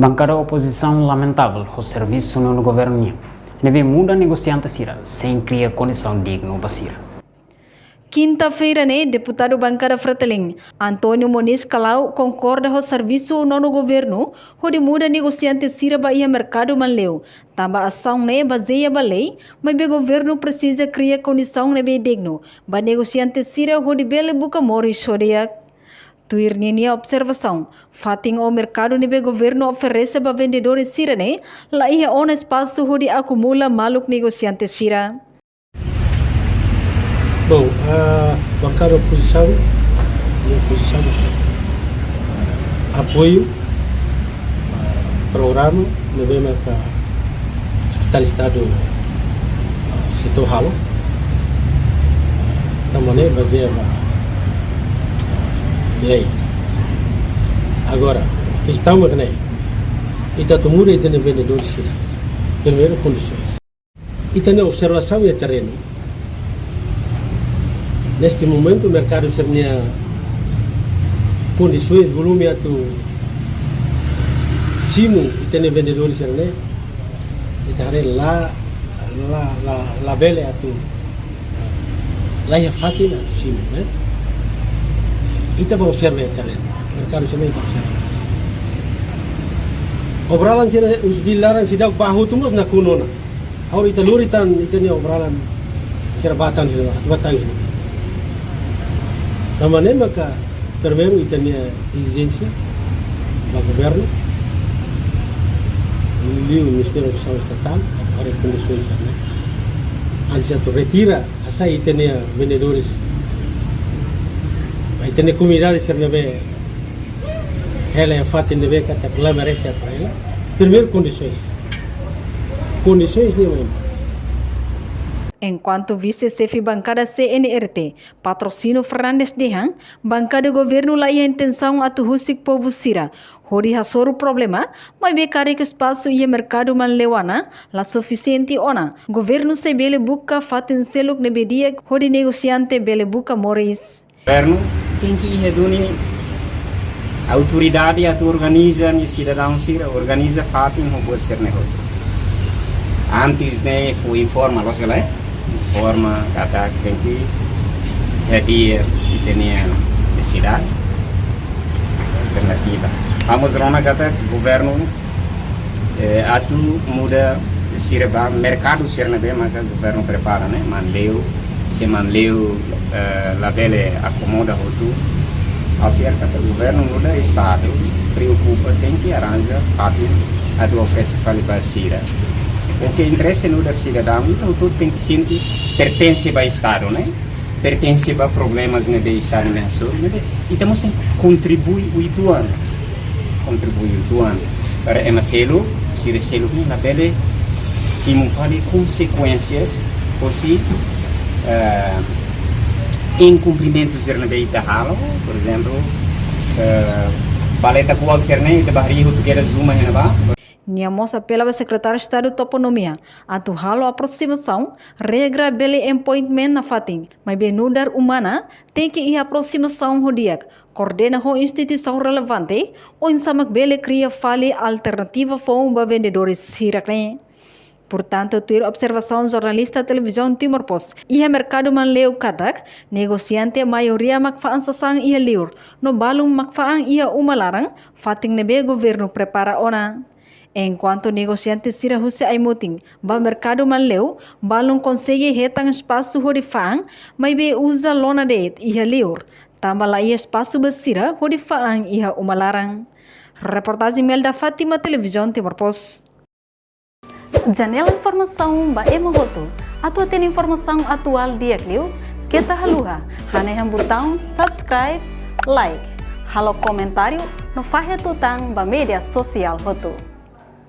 Bancada oposição lamentável o serviço no governo. Neve muda negociante sira sem criar condição digna para sira. Quinta-feira, deputado bancada Fratelin, Antônio Moniz Calau, concorda com o serviço no governo, onde muda negociante sira para mercado manleu. Tamba ação baseia ba lei, mas o governo precisa criar condição digno. Ba negociante sira onde bele buka mori shoria. Tuir nini observação, fating o mercado nebe governo oferece para vendedores sira lá ia on espaço onde acumula maluk negociante sira. Bom, a bancada oposição, apoio programa no mesmo que Hospital Estado setor halo, também baseia lei. Agora, questão é que e tanto muda e tem vendedores primeiro condições e tem observação e terreno. Neste momento o mercado seria condições, volume atu simo e tem vendedores seria e tare lá bele atu lá é fácil atu simo, né? E também observa o terreno, o mercado seria itu observa. Obralan sira os dilaran sidak bahu tumus na kunona. Aur ita luritan ita ni obralan sira batan sira batang. Da maneira que primeiro tem a exigência do governo, o Ministério da Saúde Estatal, para condições, né? Antes de retira, aí tem vendedores, aí tem comunidade ser nebe, ela é fato de ver que a lá merece para ela. Primeiro condições nenhuma. Enquanto vice-chefe bancada CNRT, Patrocínio Fernandes Dehan, bancada governo lá a intenção a tuhusik povo sira. Hori hasoro problema, mas becari que espaço e mercado manleuana, la suficiente ona. Governo se bele buka fatin seluk nebedia, hori negociante bele buka moris. Governo tem que reunir a autoridade a organiza e cidadão sira, organiza fatin não pode ser negócio. Antes foi informa, lo sei lá. Forma kata tem que hadir e tem necessidade alternativa. Vamos rona kata governo atu muda sirba mercado sirna be maka governo prepara né manleu la bele acomoda hotu afir kata governo muda estado preocupa tem que arranja fácil atu oferece fali basira. O que interessa no cidadão, então tudo tem que sentir pertence ao Estado, né? Pertence a problemas no Estado mesmo, né? Então tem que contribuir o ano, para emaselo, se recelo na pele, se não fale consequências, ou se incumprimentos na beita halo, por exemplo, baleta kual serne de barrio tu queres uma na Niamos apela ao secretário de Estado de Toponomia, a tuhalo aproximação, regra bele appointment na fatin, mas benudar humana tem que ir aproximação rodiak, coordena com instituição relevante, ou insamak bele cria fale alternativa for para vendedores sirakne. Portanto, ter observação jornalista televisão Timor Post, ia mercado manleu katak, negociante maioria makfaan sasang ia liur, no balung makfaan ia umalarang, fating nebe governo prepara ona. Enquanto negociante sira huse aimuting, ba mercado manleu, balong consegue retang espaço horifang, mas be usa lona de iha liur, tamba lá espaço basira horifang iha umalarang. Reportagem Melda Fátima, televisão Timor Post. Janela informação ba emohoto, atua tem informação atual dia kliu, kita haluha, haneham botão subscribe, like, halo comentário, no fahe tutang ba media sosial hoto.